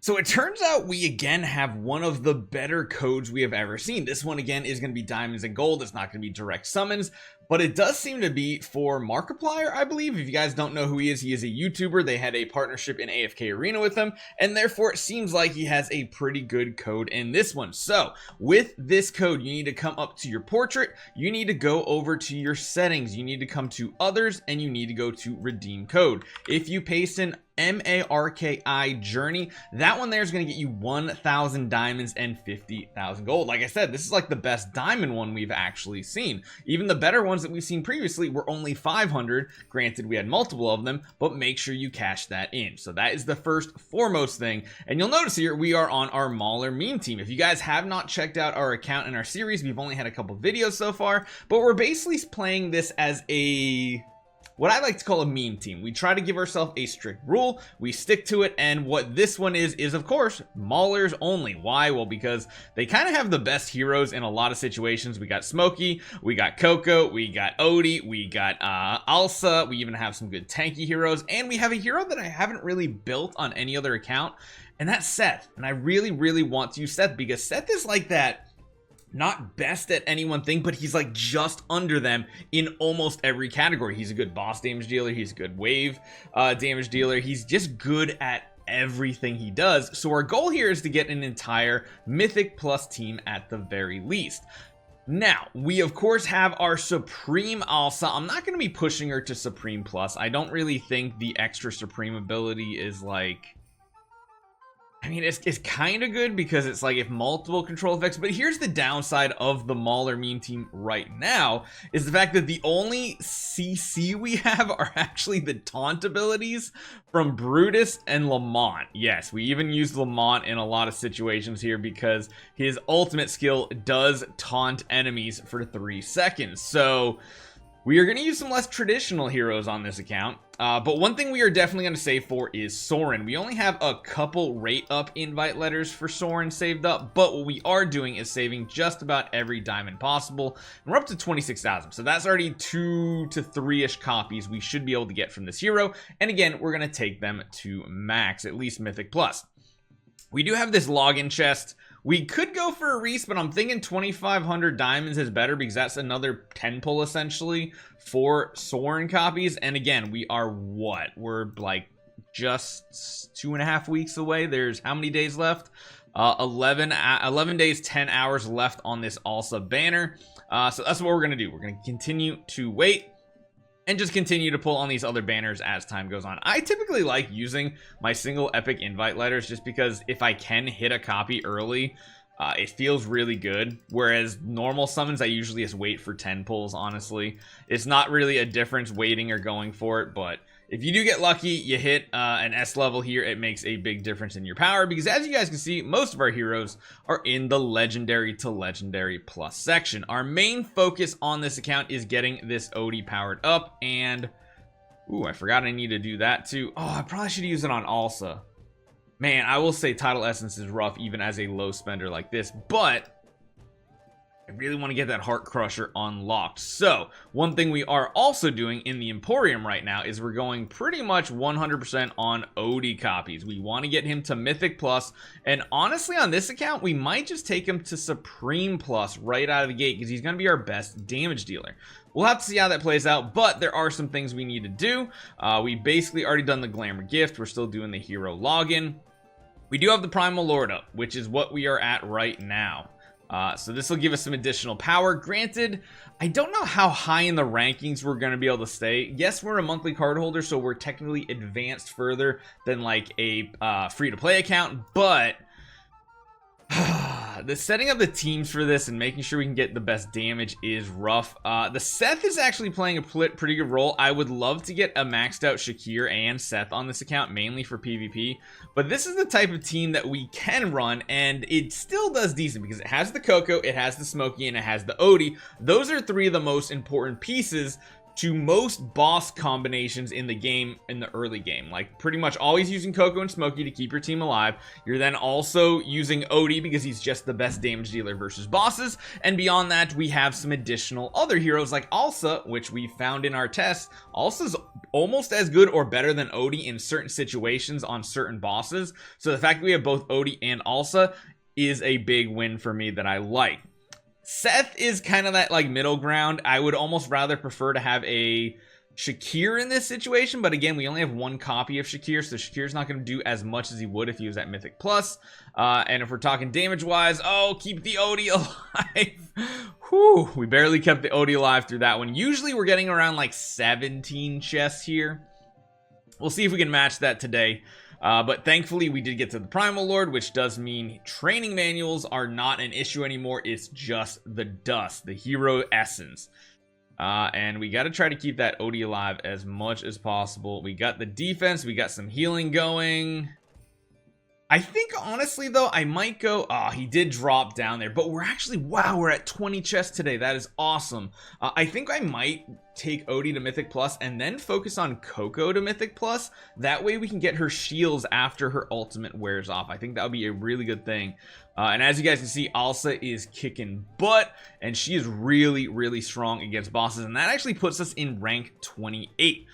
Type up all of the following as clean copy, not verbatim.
So it turns out we again have one of the better codes we have ever seen. This one again is going to be diamonds and gold. It's not going to be direct summons, but it does seem to be for Markiplier, I believe. If you guys don't know who he is a YouTuber. They had a partnership in AFK Arena with him, and therefore it seems like he has a pretty good code in this one. So with this code, you need to come up to your portrait, you need to go over to your settings, you need to come to others, and you need to go to redeem code. If you paste in MARKIJourney, that one there is going to get you 1,000 diamonds and 50,000 gold. Like I said, this is like the best diamond one we've actually seen. Even the better ones that we've seen previously were only 500. Granted, we had multiple of them, but make sure you cash that in. So that is the first foremost thing. And you'll notice here we are on our Mauler Meme Team. If you guys have not checked out our account in our series, we've only had a couple videos so far, but we're basically playing this as what I like to call a meme team. We try to give ourselves a strict rule, we stick to it, and what this one is of course Maulers only. Why? Well, because they kind of have the best heroes in a lot of situations. We got Smokey, we got Coco, we got Odie, we got Alsa, we even have some good tanky heroes, and we have a hero that I haven't really built on any other account, and that's Seth. And I really want to use Seth because Seth is like that, not best at any one thing, but he's like just under them in almost every category. He's a good boss damage dealer, he's a good wave damage dealer, he's just good at everything he does. So our goal here is to get an entire Mythic Plus team at the very least. Now, we of course have our Supreme Alsa. I'm not going to be pushing her to Supreme Plus. I don't really think the extra Supreme ability is like, I mean, it's kind of good because it's like if multiple control effects, but here's the downside of the Mauler Meme Team right now is the fact that the only CC we have are actually the taunt abilities from Brutus and Lamont. Yes, we even use Lamont in a lot of situations here because his ultimate skill does taunt enemies for 3 seconds. So we are going to use some less traditional heroes on this account, but one thing we are definitely going to save for is Soren. We only have a couple rate up invite letters for Soren saved up, but what we are doing is saving just about every diamond possible, and we're up to 26,000, so that's already 2 to 3-ish copies we should be able to get from this hero, and again, we're going to take them to max, at least Mythic Plus. We do have this login chest. We could go for a Reese, but I'm thinking 2,500 diamonds is better because that's another 10 pull essentially for Soren copies. And again, we are what? We're like just 2.5 weeks away. There's how many days left? 11 days, 10 hours left on this Alsa banner. So that's what we're going to do. We're going to continue to wait and just continue to pull on these other banners as time goes on. I typically like using my single epic invite letters just because if I can hit a copy early, it feels really good. Whereas normal summons, I usually just wait for 10 pulls, honestly. It's not really a difference waiting or going for it, but if you do get lucky, you hit an S level here, it makes a big difference in your power because as you guys can see, most of our heroes are in the legendary to legendary plus section. Our main focus on this account is getting this Odie powered up, and ooh, I forgot I need to do that too. Oh, I probably should use it on Alsa. Man, I will say Tidal Essence is rough even as a low spender like this, but I really want to get that Heart Crusher unlocked. So one thing we are also doing in the Emporium right now is we're going pretty much 100% on Odie copies. We want to get him to Mythic Plus, and honestly on this account we might just take him to Supreme Plus right out of the gate because he's going to be our best damage dealer. We'll have to see how that plays out, but there are some things we need to do. We basically already done the Glamour Gift. We're still doing the hero login. We do have the Primal Lord up, which is what we are at right now. So this will give us some additional power. Granted, I don't know how high in the rankings we're going to be able to stay. Yes, we're a monthly card holder, so we're technically advanced further than like a free-to-play account, but the setting up the teams for this and making sure we can get the best damage is rough. The Seth is actually playing a pretty good role. I would love to get a maxed out Shakir and Seth on this account, mainly for PvP, but this is the type of team that we can run, and it still does decent because it has the Coco, it has the Smokey, and it has the Odie. Those are 3 of the most important pieces to most boss combinations in the game, in the early game. Like pretty much always using Coco and Smokey to keep your team alive. You're then also using Odie because he's just the best damage dealer versus bosses, and beyond that we have some additional other heroes like Alsa, which we found in our tests. Alsa's almost as good or better than Odie in certain situations on certain bosses. So the fact that we have both Odie and Alsa is a big win for me that I like. Seth is kind of that like middle ground. I would almost rather prefer to have a Shakir in this situation, but again, we only have one copy of Shakir, so Shakir's not going to do as much as he would if he was at Mythic Plus. And if we're talking damage wise, oh, keep the Odie alive. Whew, we barely kept the Odie alive through that one. Usually we're getting around like 17 chests here. We'll see if we can match that today. But thankfully we did get to the Primal Lord, which does mean training manuals are not an issue anymore. It's just the dust, the hero essence. And we got to try to keep that Odie alive as much as possible. We got the defense, we got some healing going. I think honestly though, I might go, he did drop down there, but we're actually, wow, we're at 20 chests today. That is awesome. I think I might take Odie to Mythic Plus and then focus on Coco to Mythic Plus. That way we can get her shields after her ultimate wears off. I think that would be a really good thing. And as you guys can see, Alsa is kicking butt, and she is really, really strong against bosses. And that actually puts us in rank 28,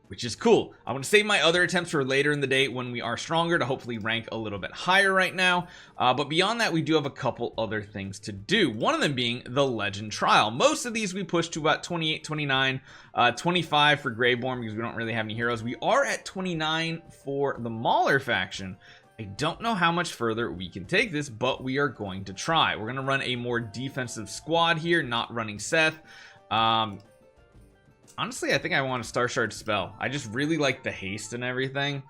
which is cool. I'm going to save my other attempts for later in the day when we are stronger to hopefully rank a little bit higher right now. But beyond that, we do have a couple other things to do. One of them being the Legend Trial. Most of these we push to about 28, 29, 25 for Greyborn because we don't really have any heroes. We are at 29 for the Mauler faction. I don't know how much further we can take this, but we are going to try. We're going to run a more defensive squad here, not running Seth. Honestly, I think I want a Star Shard spell. I just really like the haste and everything.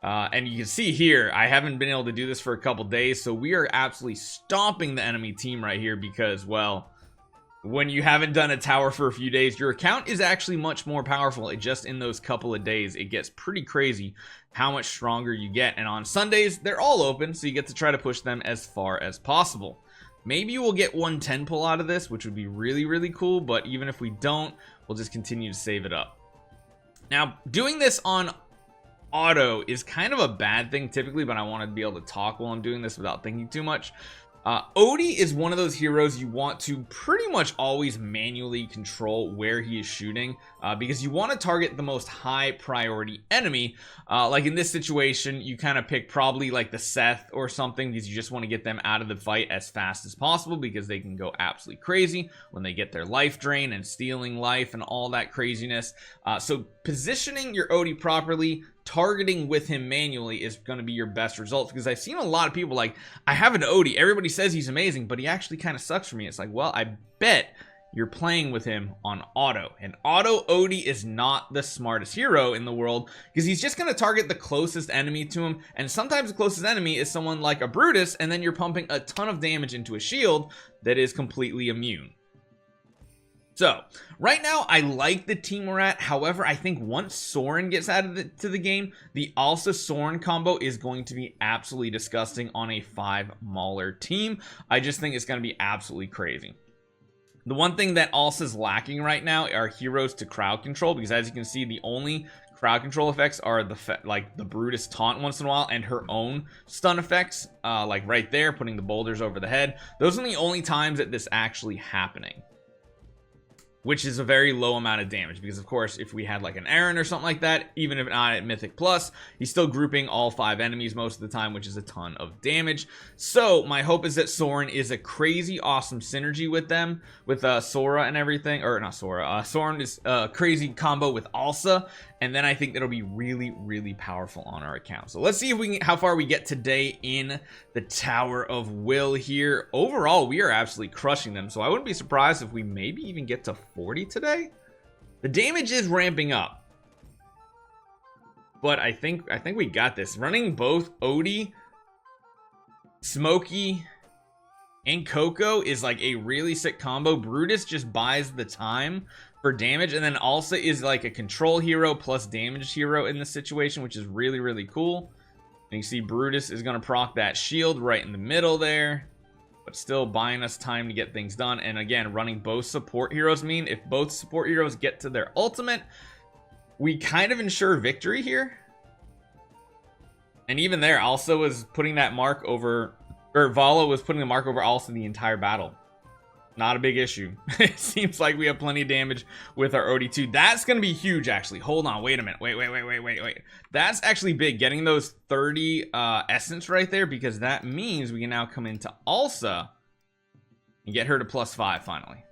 And you can see here, I haven't been able to do this for a couple days, so we are absolutely stomping the enemy team right here because, well, when you haven't done a tower for a few days, your account is actually much more powerful. Just in those couple of days, it gets pretty crazy how much stronger you get. And on Sundays, they're all open, so you get to try to push them as far as possible. Maybe we'll get 110 pull out of this, which would be really, really cool. But even if we don't, we'll just continue to save it up. Now, doing this on auto is kind of a bad thing typically, but I want to be able to talk while I'm doing this without thinking too much. Odie is one of those heroes you want to pretty much always manually control where he is shooting, because you want to target the most high priority enemy. Like in this situation, you kind of pick probably like the Seth or something because you just want to get them out of the fight as fast as possible because they can go absolutely crazy when they get their life drain and stealing life and all that craziness. So positioning your Odie properly, targeting with him manually is going to be your best result, because I've seen a lot of people like, I have an Odie, everybody says he's amazing, but he actually kind of sucks for me. It's like, well, I bet you're playing with him on auto, and auto Odie is not the smartest hero in the world because he's just going to target the closest enemy to him, and sometimes the closest enemy is someone like a Brutus, and then you're pumping a ton of damage into a shield that is completely immune. So right now I like the team we're at. However, I think once Soren gets added to the game, the Alsa Soren combo is going to be absolutely disgusting on a 5 Mauler team. I just think it's going to be absolutely crazy. The one thing that Alsa's lacking right now are heroes to crowd control, because as you can see, the only crowd control effects are like the Brutus taunt once in a while and her own stun effects, like right there, putting the boulders over the head. Those are the only times that this actually happening, which is a very low amount of damage, because of course if we had like an Aaron or something like that, even if not at Mythic Plus, he's still grouping all 5 enemies most of the time, which is a ton of damage. So my hope is that Soren is a crazy awesome synergy with them, with Sora and everything, or not Sora, Soren is a crazy combo with Alsa, and then I think that'll be really, really powerful on our account. So let's see if we can, how far we get today in the Tower of Will here. Overall, we are absolutely crushing them, so I wouldn't be surprised if we maybe even get to 40 today. The damage is ramping up, but I think we got this. Running both Odie, Smokey, and Coco is like a really sick combo. Brutus just buys the time for damage, and then Alsa is like a control hero plus damage hero in this situation, which is really, really cool. And you see Brutus is going to proc that shield right in the middle there, but still buying us time to get things done. And again, running both support heroes mean if both support heroes get to their ultimate, we kind of ensure victory here. And even there, Alsa was putting that mark over, or Vala was putting the mark over Alsa the entire battle. Not a big issue. It seems like we have plenty of damage with our OD2. That's going to be huge, actually. Hold on. Wait a minute. Wait. That's actually big. Getting those 30 essence right there, because that means we can now come into Alsa and get her to +5 finally.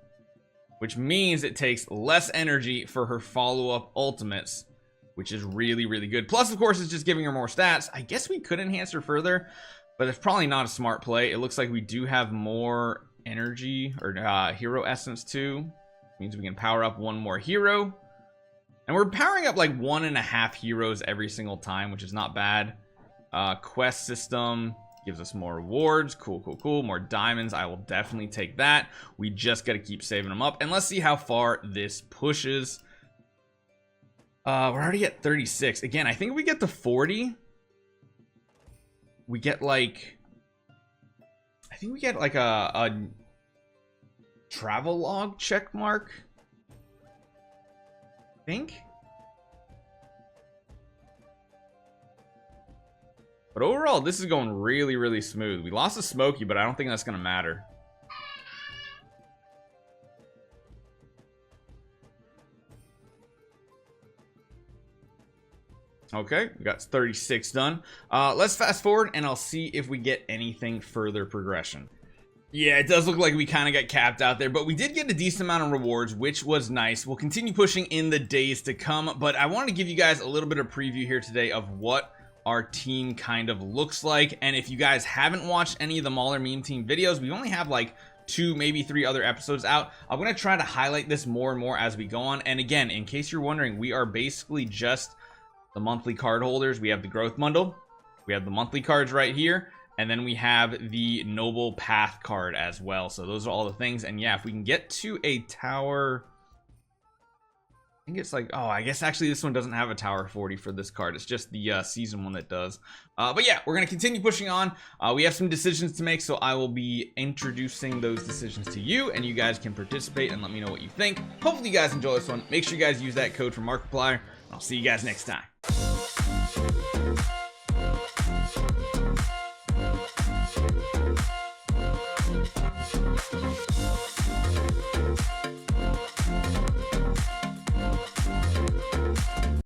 Which means it takes less energy for her follow-up ultimates, which is really, really good. Plus, of course, it's just giving her more stats. I guess we could enhance her further, but it's probably not a smart play. It looks like we do have more energy or hero essence too. Means we can power up one more hero, and we're powering up like 1.5 heroes every single time, which is not bad. Quest system gives us more rewards. Cool. More diamonds. I will definitely take that. We just got to keep saving them up, and let's see how far this pushes. We're already at 36. Again, I think if we get to 40, we get like, I think we get like a travel log check mark. I think. But overall, this is going really, really smooth. We lost a Smokey, but I don't think that's going to matter. Okay, we got 36 done. Let's fast forward and I'll see if we get anything further progression. Yeah, it does look like we kind of got capped out there, but we did get a decent amount of rewards, which was nice. We'll continue pushing in the days to come, but I wanted to give you guys a little bit of preview here today of what our team kind of looks like. And if you guys haven't watched any of the Mauler Meme Team videos, we only have like 2, maybe 3 other episodes out. I'm going to try to highlight this more and more as we go on. And again, in case you're wondering, we are basically just the monthly card holders. We have the growth bundle, we have the monthly cards right here, and then we have the noble path card as well. So those are all the things. And yeah, if we can get to a tower, I think it's like, oh, I guess actually this one doesn't have a tower 40 for this card. It's just the season one that does. But yeah, we're gonna continue pushing on. We have some decisions to make, so I will be introducing those decisions to you, and you guys can participate and let me know what you think. Hopefully you guys enjoy this one. Make sure you guys use that code for Markiplier. I'll see you guys next time.